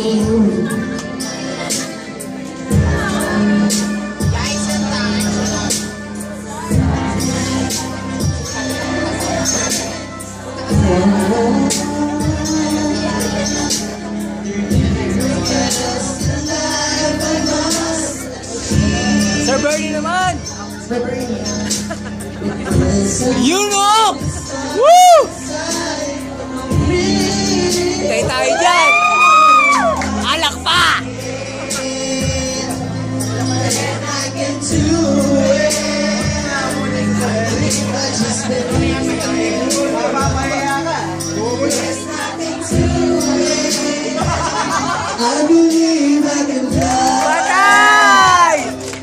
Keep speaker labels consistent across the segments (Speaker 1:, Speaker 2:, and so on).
Speaker 1: Sir Bernie naman! You know! Woo! Tayo tayo dyan! Alak pa!
Speaker 2: I believe I can fly.
Speaker 1: Patay!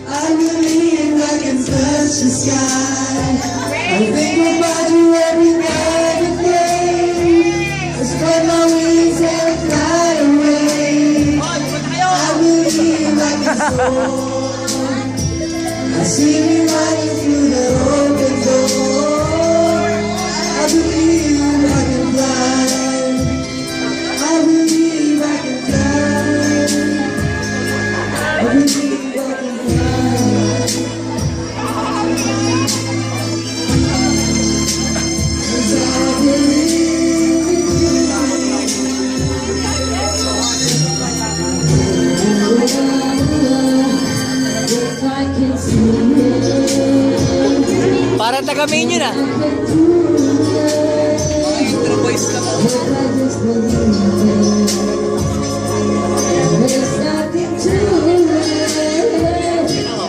Speaker 2: I believe I can touch the sky. I think about you every day. I spread my wings and fly away. I believe I can soar. I see me running through the open door. I believe I can fly. I believe I can fly. I believe I can fly. 'Cause I believe in you. If I can see it,
Speaker 1: Para taga-main yun ah. Intro voice lang ako.
Speaker 2: if I just believe it. There's nothing to it.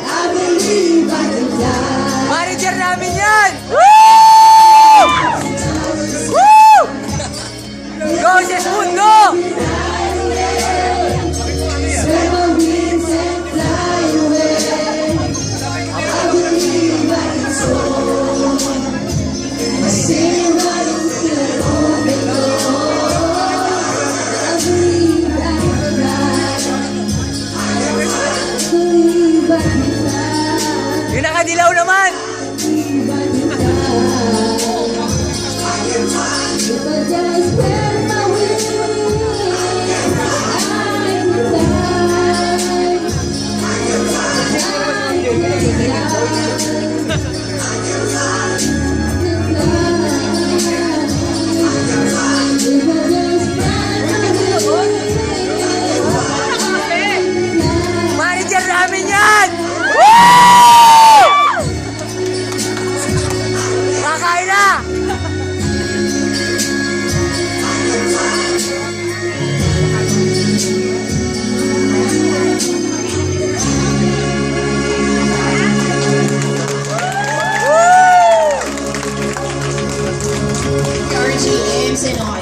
Speaker 2: I believe I can fly.
Speaker 1: Manager namin yan! Woo! Woo! Go, Sis Mundo!
Speaker 2: Spread my wings and fly away. I believe I can soar. I see you running through the open door. I believe I can fly. I believe I can fly.
Speaker 1: Yung nakadilaw naman!
Speaker 2: Believe I can fly. If I just spread my wings,
Speaker 1: Manager namin yan! Woo! Kakain na!
Speaker 3: RGMs and all.